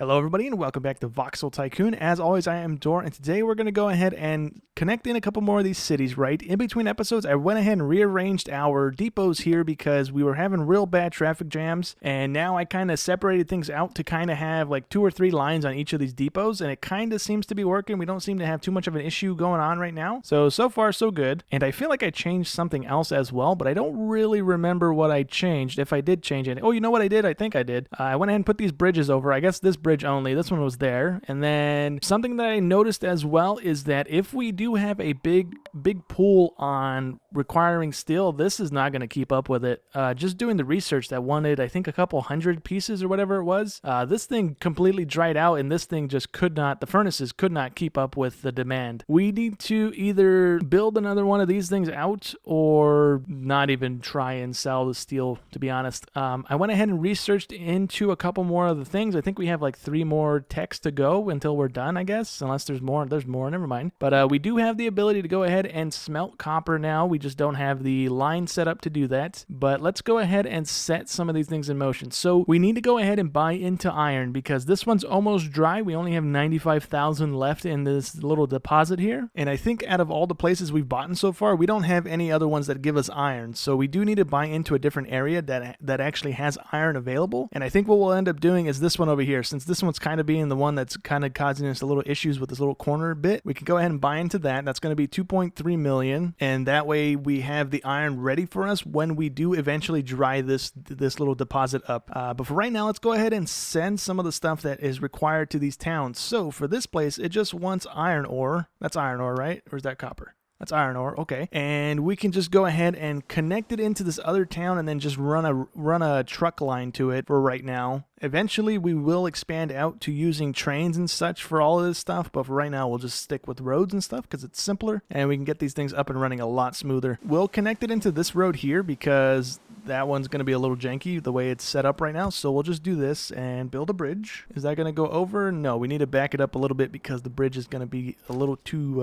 Hello everybody and welcome back to Voxel Tycoon. As always, I am Dor, and today we're going to go ahead and connect in a couple more of these cities, right? In between episodes, I went ahead and rearranged our depots here because we were having real bad traffic jams, and now I kind of separated things out to kind of have like 2 or 3 lines on each of these depots, and it kind of seems to be working. We don't seem to have too much of an issue going on right now. So far so good. And I feel like I changed something else as well, but I don't really remember what I changed, if I did change it. Oh, you know what I did? I think I did. I went ahead and put these bridges over. I guess this bridge only. This one was there. And then something that I noticed as well is that if we do have a big pool on requiring steel, this is not going to keep up with it. Just doing the research that wanted, I think, a couple hundred pieces or whatever it was. This thing completely dried out, and this thing just could not, the furnaces could not keep up with the demand. We need to either build another one of these things out or not even try and sell the steel, to be honest. I went ahead and researched into a couple more of the things. I think we have like 3 more techs to go until we're done, I guess, unless there's more, never mind. But we do have the ability to go ahead and smelt copper now. We just don't have the line set up to do that. But let's go ahead and set some of these things in motion. So we need to go ahead and buy into iron because this one's almost dry. We only have 95,000 left in this little deposit here. And I think out of all the places we've bought in so far, we don't have any other ones that give us iron. So we do need to buy into a different area that actually has iron available. And I think what we'll end up doing is this one over here. Since this one's kind of being the one that's kind of causing us a little issues with this little corner bit, we can go ahead and buy into that. That's going to be 2.3 million, and that way we have the iron ready for us when we do eventually dry this little deposit up. But for right now, let's go ahead and send some of the stuff that is required to these towns. So for this place, it just wants iron ore. That's iron ore, right? Or is that copper? That's iron ore, okay. And we can just go ahead and connect it into this other town and then just run a truck line to it for right now. Eventually, we will expand out to using trains and such for all of this stuff, but for right now, we'll just stick with roads and stuff because it's simpler, and we can get these things up and running a lot smoother. We'll connect it into this road here because that one's going to be a little janky the way it's set up right now, so we'll just do this and build a bridge. Is that going to go over? No, we need to back it up a little bit because the bridge is going to be a little too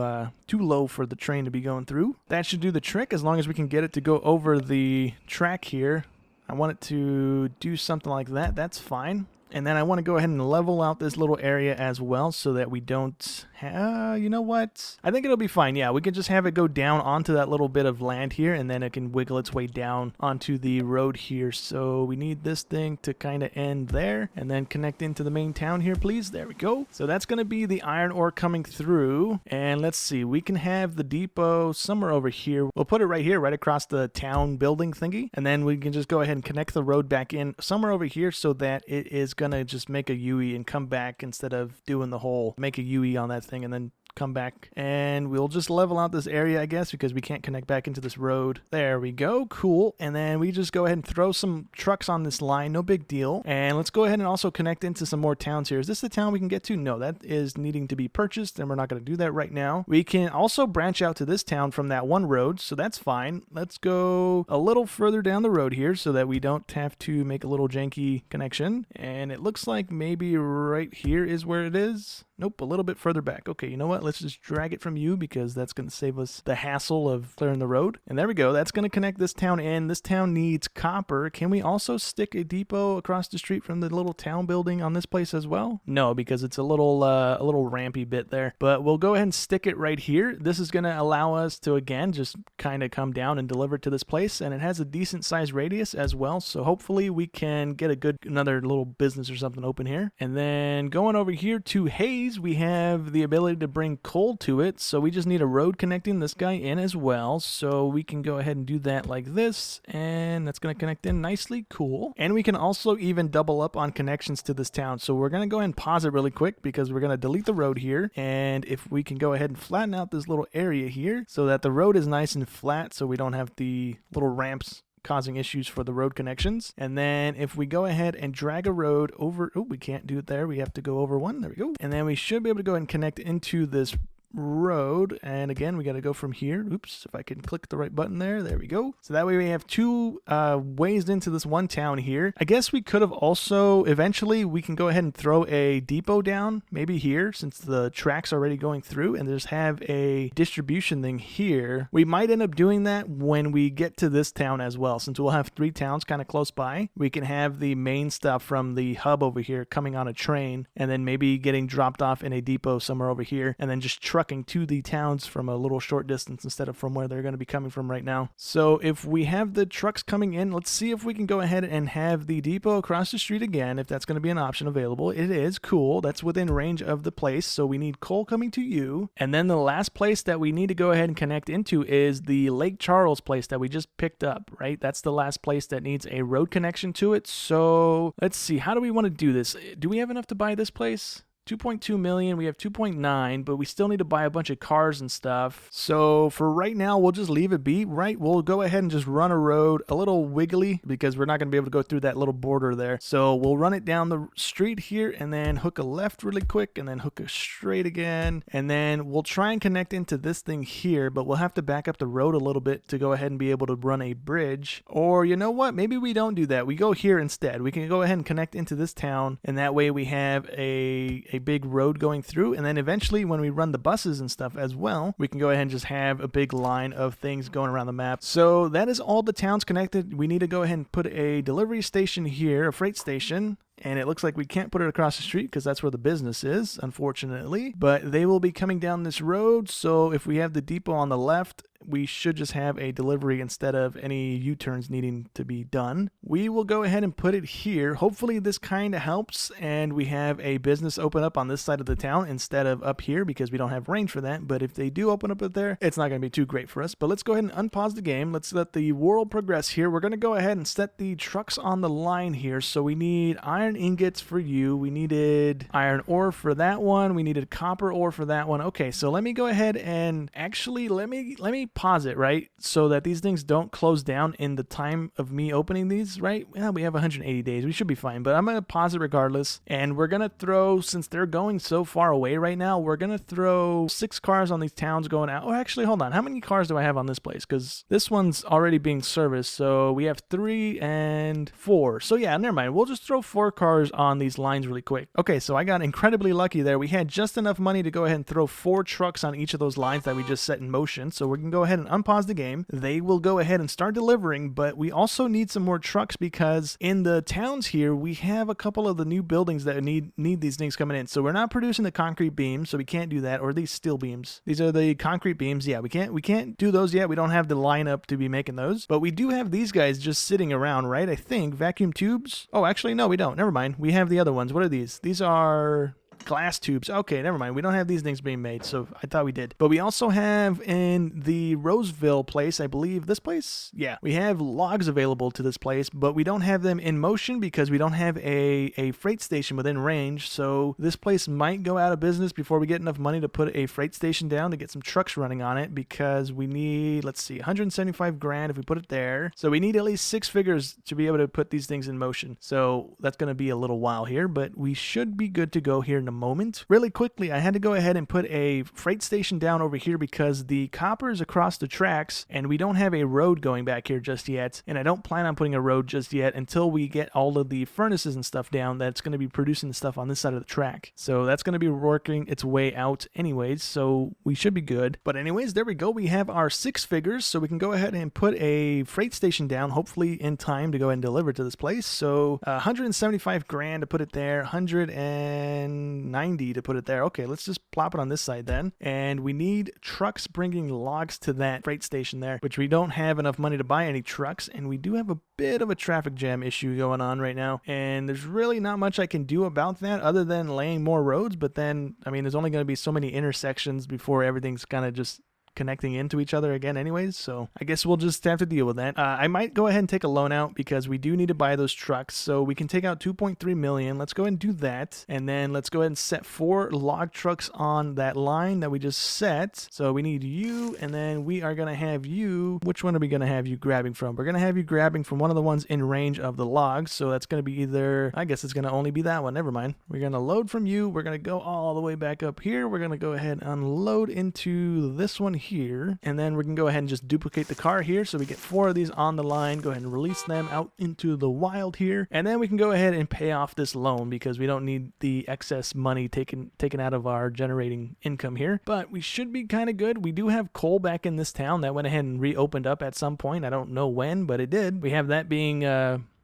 low for the train to be going through. That should do the trick as long as we can get it to go over the track here. I want it to do something like that. That's fine. And then I want to go ahead and level out this little area as well so that we don't you know what? I think it'll be fine. Yeah, we can just have it go down onto that little bit of land here, and then it can wiggle its way down onto the road here. So we need this thing to kind of end there and then connect into the main town here, please. There we go. So that's going to be the iron ore coming through. And let's see, we can have the depot somewhere over here. We'll put it right here, right across the town building thingy. And then we can just go ahead and connect the road back in somewhere over here so that it is going to just make a UE and come back instead of doing the whole make a UE on that thing and then come back. And we'll just level out this area, I guess, because we can't connect back into this road. There we go. Cool. And then we just go ahead and throw some trucks on this line. No big deal. And let's go ahead and also connect into some more towns here. Is this the town we can get to? No, that is needing to be purchased, and we're not going to do that right now. We can also branch out to this town from that one road, so that's fine. Let's go a little further down the road here so that we don't have to make a little janky connection. And it looks like maybe right here is where it is. Nope, a little bit further back. Okay, you know what? Let's just drag it from you because that's going to save us the hassle of clearing the road. And there we go. That's going to connect this town in. This town needs copper. Can we also stick a depot across the street from the little town building on this place as well? No, because it's a little rampy bit there. But we'll go ahead and stick it right here. This is going to allow us to, again, just kind of come down and deliver it to this place. And it has a decent size radius as well. So hopefully we can get another little business or something open here. And then going over here to Hayes, we have the ability to bring coal to it, so we just need a road connecting this guy in as well. So we can go ahead and do that like this, and that's going to connect in nicely. Cool. And we can also even double up on connections to this town. So we're going to go ahead and pause it really quick because we're going to delete the road here, and if we can go ahead and flatten out this little area here so that the road is nice and flat so we don't have the little ramps causing issues for the road connections. And then if we go ahead and drag a road over, oh, we can't do it there. We have to go over one. There we go. And then we should be able to go ahead and connect into this road, and again we got to go from here. Oops, if I can click the right button there we go. So that way we have two ways into this one town here. I guess we could have also eventually we can go ahead and throw a depot down maybe here, since the track's already going through, and just have a distribution thing here. We might end up doing that when we get to this town as well, since we'll have 3 towns kind of close by. We can have the main stuff from the hub over here coming on a train, and then maybe getting dropped off in a depot somewhere over here, and then just trucking to the towns from a little short distance instead of from where they're going to be coming from right now. So if we have the trucks coming in, let's see if we can go ahead and have the depot across the street again, if that's going to be an option available. It is. Cool. That's within range of the place, so we need coal coming to you. And then the last place that we need to go ahead and connect into is the Lake Charles place that we just picked up, right? That's the last place that needs a road connection to it. So let's see, how do we want to do this? Do we have enough to buy this place? 2.2 million, we have 2.9, but we still need to buy a bunch of cars and stuff. So for right now, we'll just leave it be, right? We'll go ahead and just run a road a little wiggly because we're not going to be able to go through that little border there. So we'll run it down the street here and then hook a left really quick and then hook a straight again. And then we'll try and connect into this thing here, but we'll have to back up the road a little bit to go ahead and be able to run a bridge. Or you know what? Maybe we don't do that. We go here instead. We can go ahead and connect into this town, and that way we have a big road going through, and then eventually when we run the buses and stuff as well, we can go ahead and just have a big line of things going around the map. So that is all the towns connected. We need to go ahead and put a delivery station here, a freight station. And it looks like we can't put it across the street because that's where the business is, unfortunately. But they will be coming down this road. So if we have the depot on the left, we should just have a delivery instead of any U-turns needing to be done. We will go ahead and put it here. Hopefully this kind of helps and we have a business open up on this side of the town instead of up here because we don't have range for that. But if they do open up there, it's not going to be too great for us. But let's go ahead and unpause the game. Let's let the world progress here. We're going to go ahead and set the trucks on the line here. So we need iron ingots for you. We needed iron ore for that one. We needed copper ore for that one. Okay, so let me go ahead and actually let me pause it, right? So that these things don't close down in the time of me opening these, right? Well, we have 180 days. We should be fine, but I'm going to pause it regardless. And we're going to throw, since they're going so far away right now, we're going to throw 6 cars on these towns going out. Oh, actually, hold on. How many cars do I have on this place? Because this one's already being serviced. So we have 3 and 4. So yeah, never mind. We'll just throw 4 cars on these lines really quick. Okay, so I got incredibly lucky there. We had just enough money to go ahead and throw 4 trucks on each of those lines that we just set in motion. So we can go ahead and unpause the game. They will go ahead and start delivering, but we also need some more trucks because in the towns here, we have a couple of the new buildings that need these things coming in. So we're not producing the concrete beams, so we can't do that, or these steel beams. These are the concrete beams. Yeah, we can't do those yet. We don't have the lineup to be making those, but we do have these guys just sitting around, right? I think vacuum tubes. Oh, actually, no, we don't. Never mind. We have the other ones. What are these? These are glass tubes. Okay, never mind. We don't have these things being made, so I thought we did. But we also have in the Roseville place, I believe, this place? Yeah, we have logs available to this place, but we don't have them in motion because we don't have a freight station within range, so this place might go out of business before we get enough money to put a freight station down to get some trucks running on it because we need, let's see, 175 grand if we put it there. So we need at least 6 figures to be able to put these things in motion. So that's going to be a little while here, but we should be good to go here in a moment. Really quickly, I had to go ahead and put a freight station down over here because the copper is across the tracks and we don't have a road going back here just yet, and I don't plan on putting a road just yet until we get all of the furnaces and stuff down that's going to be producing the stuff on this side of the track. So that's going to be working its way out anyways, so we should be good. But anyways, there we go. We have our 6 figures, so we can go ahead and put a freight station down, hopefully in time to go ahead and deliver to this place. So 175 grand to put it there, 190 to put it there. Okay, let's just plop it on this side then. And we need trucks bringing logs to that freight station there, which we don't have enough money to buy any trucks, and we do have a bit of a traffic jam issue going on right now, and there's really not much I can do about that other than laying more roads. But then, I mean, there's only going to be so many intersections before everything's kind of just connecting into each other again anyways, so I guess we'll just have to deal with that. I might go ahead and take a loan out because we do need to buy those trucks, so we can take out 2.3 million. Let's go ahead and do that, and then let's go ahead and set 4 log trucks on that line that we just set. So we need you, and then we are going to have you. Which one are we going to have you grabbing from? We're going to have you grabbing from one of the ones in range of the logs, so that's going to be either, I guess it's going to only be that one. Never mind. We're going to load from you. We're going to go all the way back up here. We're going to go ahead and unload into this one here, and then we can go ahead and just duplicate the car here, so we get 4 of these on the line. Go ahead and release them out into the wild here, and then we can go ahead and pay off this loan because we don't need the excess money taken out of our generating income here. But we should be kind of good. We do have coal back in this town that went ahead and reopened up at some point. I don't know when, but it did. We have that being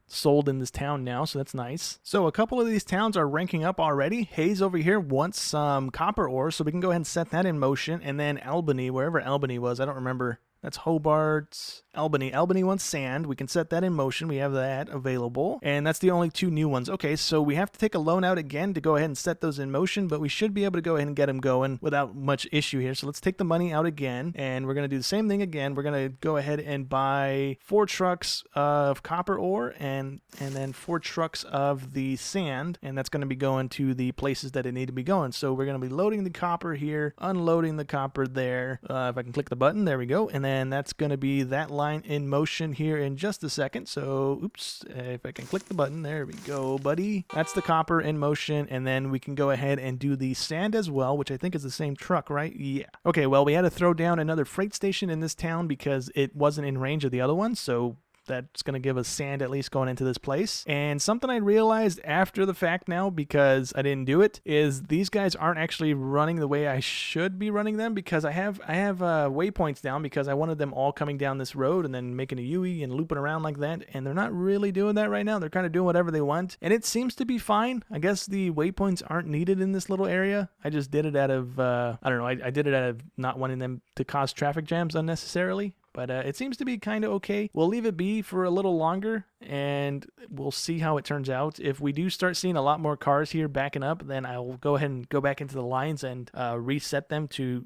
sold in this town now, so that's nice. So a couple of these towns are ranking up already. Hayes over here wants some copper ore, so we can go ahead and set that in motion. And then Albany, wherever Albany was, I don't remember. That's Hobart, Albany. Albany wants sand. We can set that in motion. We have that available. And that's the only 2 new ones. Okay, so we have to take a loan out again to go ahead and set those in motion, but we should be able to go ahead and get them going without much issue here. So let's take the money out again, and we're going to do the same thing again. We're going to go ahead and buy 4 trucks of copper ore and then 4 trucks of the sand, and that's going to be going to the places that it need to be going. So we're going to be loading the copper here, unloading the copper there. If I can click the button, there we go. And then that's going to be that line in motion here in just a second. So, oops, if I can click the button, there we go, buddy. That's the copper in motion, and then we can go ahead and do the sand as well, which I think is the same truck, right? Yeah. Okay, well, we had to throw down another freight station in this town because it wasn't in range of the other one, so that's going to give us sand at least going into this place. And something I realized after the fact now, because I didn't do it, is these guys aren't actually running the way I should be running them, because I have waypoints down because I wanted them all coming down this road and then making a U-E and looping around like that, and they're not really doing that right now. They're kind of doing whatever they want, and it seems to be fine. I guess the waypoints aren't needed in this little area. I just did it out of, I don't know, I did it out of not wanting them to cause traffic jams unnecessarily. But it seems to be kind of okay. We'll leave it be for a little longer, and we'll see how it turns out. If we do start seeing a lot more cars here backing up, then I'll go ahead and go back into the lines and reset them to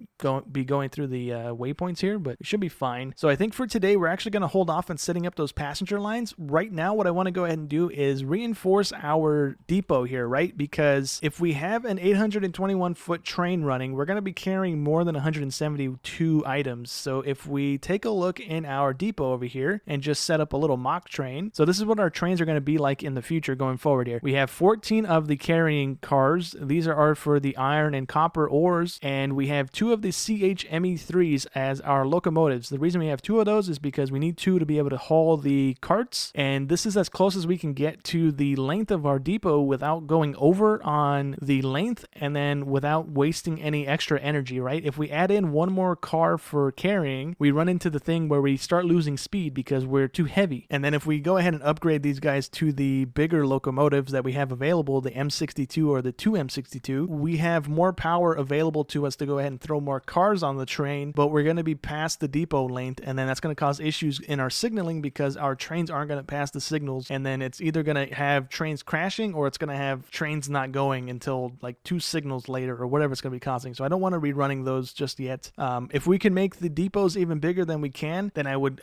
be going through the waypoints here, but it should be fine. So I think for today, we're actually going to hold off on setting up those passenger lines. Right now, what I want to go ahead and do is reinforce our depot here, right? Because if we have an 821-foot train running, we're going to be carrying more than 172 items. So if we take a look in our depot over here and just set up a little mock train. So this is what our trains are going to be like in the future going forward here. We have 14 of the carrying cars. These are for the iron and copper ores, and we have 2 of the CHME3s as our locomotives. The reason we have 2 of those is because we need 2 to be able to haul the carts, and this is as close as we can get to the length of our depot without going over on the length and then without wasting any extra energy, right? If we add in 1 more car for carrying, we run into the thing where we start losing speed because we're too heavy. And then if we go ahead and upgrade these guys to the bigger locomotives that we have available, the M62 or the 2M62, we have more power available to us to go ahead and throw more cars on the train, but we're going to be past the depot length, and then that's going to cause issues in our signaling because our trains aren't going to pass the signals, and then it's either going to have trains crashing or it's going to have trains not going until like 2 signals later or whatever it's going to be causing. So I don't want to be running those just yet. If we can make the depots even bigger than we can, then I would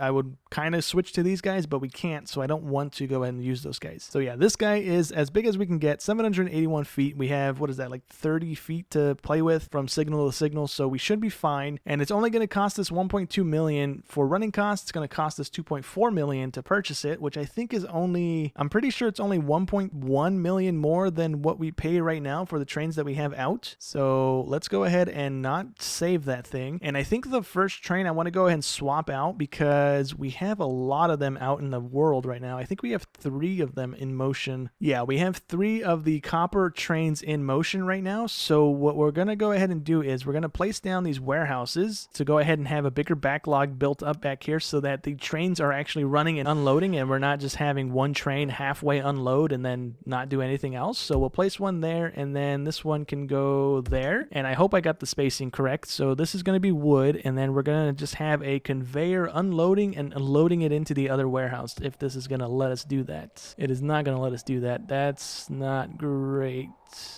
kind of switch to these guys, but we can't, so I don't want to go ahead and use those guys. So yeah, this guy is as big as we can get, 781 feet. We have, what is that, like 30 feet to play with from signal to signal, so we should be fine. And it's only going to cost us 1.2 million for running costs. It's going to cost us 2.4 million to purchase it, which I think is only, I'm pretty sure it's only 1.1 million more than what we pay right now for the trains that we have out. So let's go ahead and not save that thing. And I think the first train I want to go ahead and swap out because we have a lot of them out in the world right now. I think we have 3 of them in motion. Yeah, we have 3 of the copper trains in motion right now. So what we're going to go ahead and do is we're going to place down these warehouses to go ahead and have a bigger backlog built up back here so that the trains are actually running and unloading, and we're not just having one train halfway unload and then not do anything else. So we'll place one there, and then this one can go there. And I hope I got the spacing correct. So this is going to be wood, and then we're going to just have a conveyor unloading and loading it into the other warehouse, if this is going to let us do that. It is not going to let us do that. That's not great.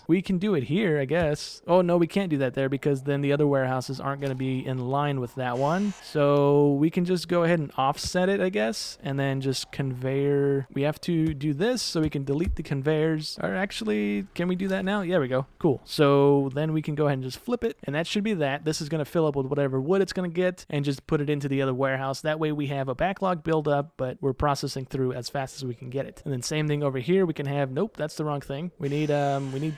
We can do it here, I guess. Oh, no, we can't do that there because then the other warehouses aren't going to be in line with that one. So we can just go ahead and offset it, I guess, and then just conveyor. We have to do this so we can delete the conveyors. Or actually, can we do that now? Yeah, we go. Cool. So then we can go ahead and just flip it, and that should be that. This is going to fill up with whatever wood it's going to get and just put it into the other warehouse. That way we have a backlog build up, but we're processing through as fast as we can get it. And then same thing over here. We can have, nope, that's the wrong thing. We need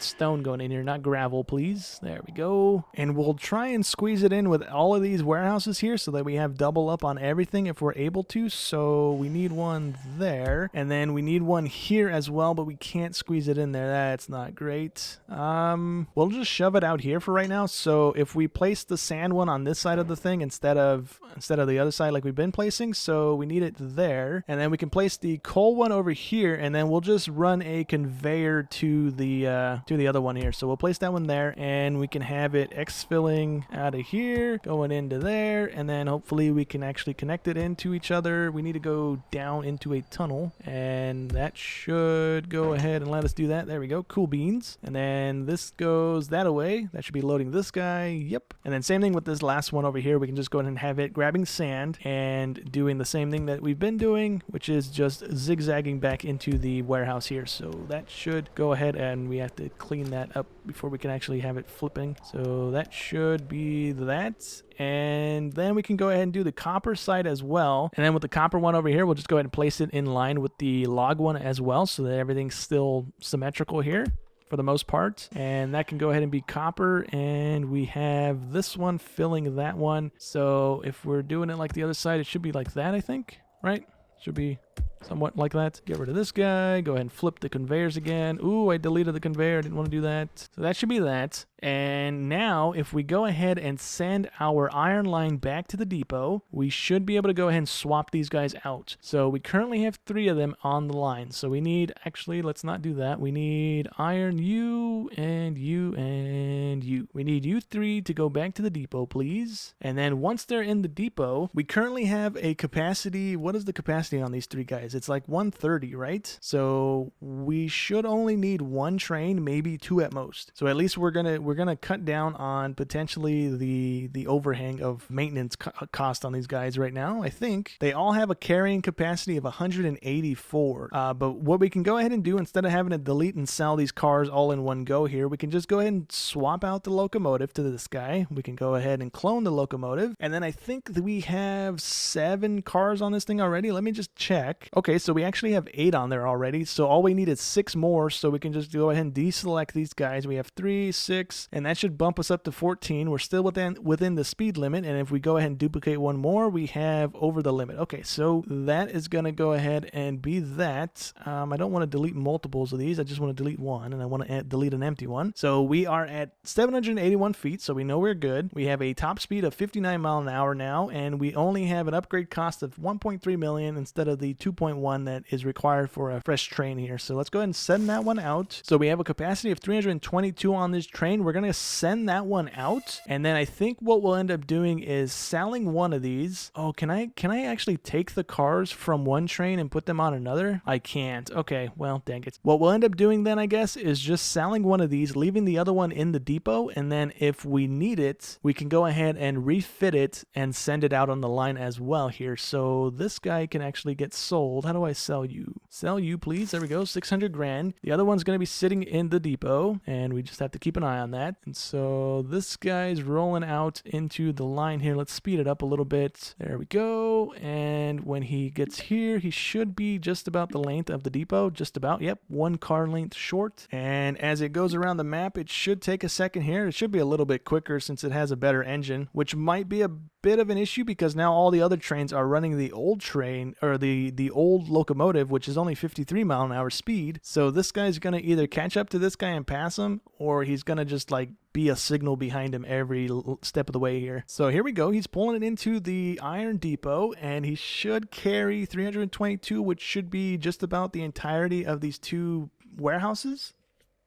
stone going in here, not gravel, please. There we go. And we'll try and squeeze it in with all of these warehouses here so that we have double up on everything if we're able to. So we need one there, and then we need one here as well, but we can't squeeze it in there. That's not great. We'll just shove it out here for right now. So if we place the sand one on this side of the thing instead of the other side like we've been placing, so we need it there, and then we can place the coal one over here, and then we'll just run a conveyor to the other one here. So we'll place that one there, and we can have it exfilling out of here, going into there, and then hopefully we can actually connect it into each other. We need to go down into a tunnel, and that should go ahead and let us do that. There we go. Cool beans. And then this goes that away. That should be loading this guy. Yep. And then same thing with this last one over here. We can just go ahead and have it grabbing sand and doing the same thing that we've been doing, which is just zigzagging back into the warehouse here. So that should go ahead, and we have to clean that up before we can actually have it flipping. So that should be that. And then we can go ahead and do the copper side as well. And then with the copper one over here, we'll just go ahead and place it in line with the log one as well, so that everything's still symmetrical here for the most part. And that can go ahead and be copper, and we have this one filling that one. So if we're doing it like the other side, it should be like that, I think, right? Should be somewhat like that. Get rid of this guy. Go ahead and flip the conveyors again. Ooh, I deleted the conveyor. I didn't want to do that. So that should be that. And now if we go ahead and send our iron line back to the depot, we should be able to go ahead and swap these guys out. So we currently have 3 of them on the line. So we need, actually, let's not do that. We need iron you and you and you. We need you 3 to go back to the depot, please. And then once they're in the depot, we currently have a capacity. What is the capacity on these 3 guys? It's like 130, right? So we should only need 1 train, maybe 2 at most. So at least we're gonna cut down on potentially the overhang of maintenance cost on these guys right now. I think they all have a carrying capacity of 184. But what we can go ahead and do, instead of having to delete and sell these cars all in one go here, we can just go ahead and swap out the locomotive to this guy. We can go ahead and clone the locomotive, and then I think that we have 7 cars on this thing already. Let me just check. Okay, so we actually have 8 on there already. So all we need is 6 more. So we can just go ahead and deselect these guys. We have 3, 6, and that should bump us up to 14. We're still within the speed limit. And if we go ahead and duplicate 1 more, we have over the limit. Okay, so that is going to go ahead and be that. I don't want to delete multiples of these. I just want to delete 1, and I want to delete an empty one. So we are at 781 feet. So we know we're good. We have a top speed of 59 miles an hour now, and we only have an upgrade cost of 1.3 million instead of the 2.1 that is required for a fresh train here. So let's go ahead and send that one out. So we have a capacity of 322 on this train. We're going to send that one out, and then I think what we'll end up doing is selling one of these. Oh, can I actually take the cars from one train and put them on another? I can't. Okay, well, dang it. What we'll end up doing then, I guess, is just selling one of these, leaving the other one in the depot, and then if we need it, we can go ahead and refit it and send it out on the line as well here. So this guy can actually get sold. How do I sell you? Sell you, please. There we go. 600 grand. The other one's going to be sitting in the depot, and we just have to keep an eye on that. And so this guy's rolling out into the line here. Let's speed it up a little bit. There we go. And when he gets here, he should be just about the length of the depot. Just about. Yep. 1 car length short. And as it goes around the map, it should take a second here. It should be a little bit quicker since it has a better engine, which might be a bit of an issue because now all the other trains are running the old train, or the old locomotive, which is only 53 mile an hour speed. So this guy's going to either catch up to this guy and pass him, or he's going to just like be a signal behind him every step of the way here. So here we go. He's pulling it into the iron depot, and he should carry 322, which should be just about the entirety of these 2 warehouses,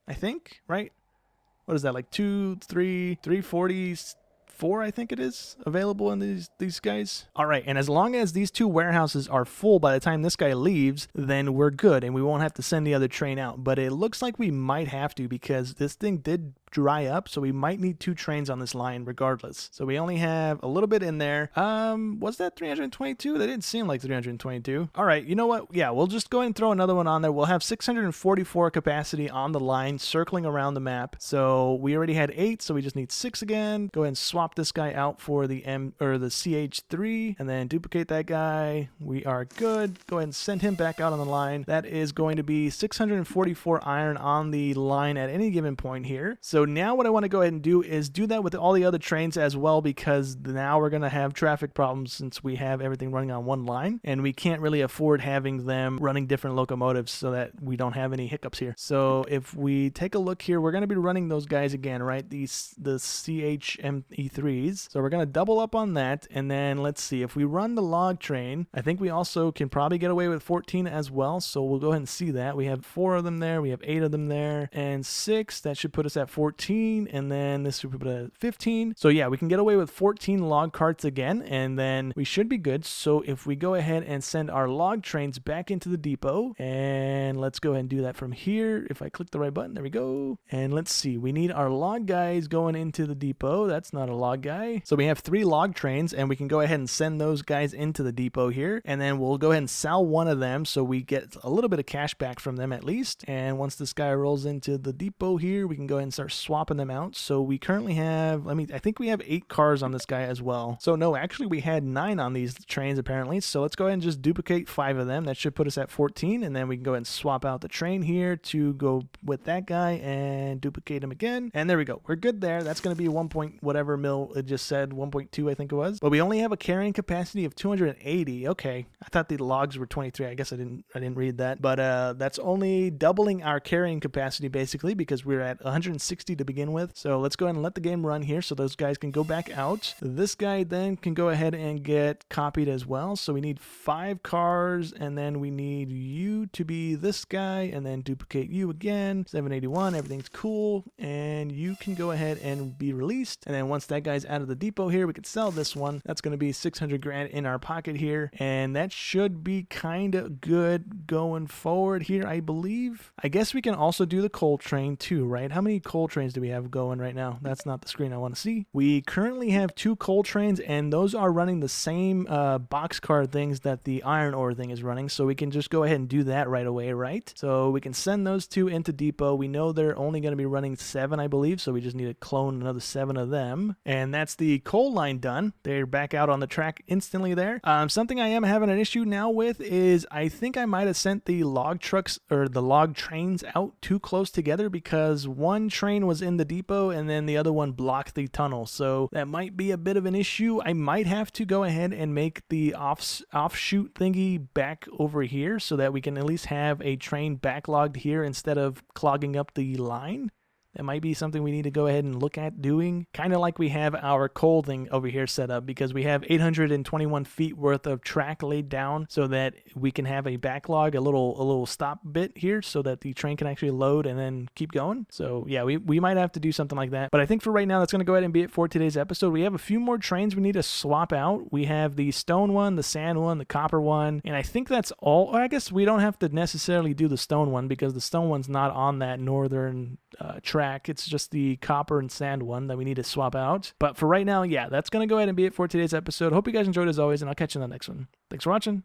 I think, right? What is that, like 2, 3, 340, 4, I think it is, available in these guys. All right, and as long as these 2 warehouses are full by the time this guy leaves, then we're good and we won't have to send the other train out. But it looks like we might have to, because this thing did dry up, so we might need 2 trains on this line regardless. So we only have a little bit in there. Was that 322? That didn't seem like 322. All right, you know what? Yeah, we'll just go ahead and throw another one on there. We'll have 644 capacity on the line circling around the map. So we already had 8, so we just need 6 again. Go ahead and swap this guy out for the CH3 and then duplicate that guy. We are good. Go ahead and send him back out on the line. That is going to be 644 iron on the line at any given point here. So now what I want to go ahead and do is do that with all the other trains as well, because now we're going to have traffic problems since we have everything running on one line, and we can't really afford having them running different locomotives so that we don't have any hiccups here. So if we take a look here, we're going to be running those guys again, right? The CHME3s. So we're going to double up on that, and then let's see. If we run the log train, I think we also can probably get away with 14 as well, so we'll go ahead and see that. We have 4 of them there, we have 8 of them there, and 6. That should put us at 14, and then this should put us at 15. So yeah, we can get away with 14 log carts again, and then we should be good. So if we go ahead and send our log trains back into the depot, and let's go ahead and do that from here. If I click the right button, there we go. And let's see, we need our log guys going into the depot. That's not a log guy. So we have 3 log trains, and we can go ahead and send those guys into the depot here, and then we'll go ahead and sell one of them so we get a little bit of cash back from them at least. And once this guy rolls into the depot here, we can go ahead and start swapping them out. So we currently have, I think we have 8 cars on this guy as well. So no, actually we had 9 on these trains apparently. So let's go ahead and just duplicate 5 of them. That should put us at 14, and then we can go ahead and swap out the train here to go with that guy and duplicate him again. And there we go. We're good there. That's going to be 1 point whatever mil it just said, 1.2 I think it was. But we only have a carrying capacity of 280. Okay. I thought the logs were 23. I guess I didn't read that. But that's only doubling our carrying capacity basically, because we're at 160 to begin with. So let's go ahead and let the game run here so those guys can go back out. This guy then can go ahead and get copied as well. So we need 5 cars, and then we need you to be this guy, and then duplicate you again. 781, everything's cool, and you can go ahead and be released. And then once that guy's out of the depot here, we could sell this one. That's going to be 600 grand in our pocket here, and that should be kind of good going forward here, I believe. I guess we can also do the coal train too, right? How many coal trains do we have going right now? That's not the screen I want to see. We currently have 2 coal trains, and those are running the same boxcar things that the iron ore thing is running, so we can just go ahead and do that right away, right? So we can send those 2 into depot. We know they're only going to be running 7, I believe, so we just need to clone another 7 of them, and that's the coal line done. They're back out on the track instantly there. Something I am having an issue now with is I think I might have sent the log trucks or the log trains out too close together, because one train was in the depot and then the other one blocked the tunnel, so that might be a bit of an issue. I might have to go ahead and make the offshoot thingy back over here so that we can at least have a train backlogged here instead of clogging up the line. That might be something we need to go ahead and look at doing, kind of like we have our coal thing over here set up, because we have 821 feet worth of track laid down so that we can have a backlog, a little stop bit here so that the train can actually load and then keep going. So yeah, we might have to do something like that. But I think for right now, that's going to go ahead and be it for today's episode. We have a few more trains we need to swap out. We have the stone one, the sand one, the copper one, and I think that's all. I guess we don't have to necessarily do the stone one because the stone one's not on that northern track. It's just the copper and sand one that we need to swap out. But for right now, yeah, that's going to go ahead and be it for today's episode. Hope you guys enjoyed as always, and I'll catch you in the next one. Thanks for watching.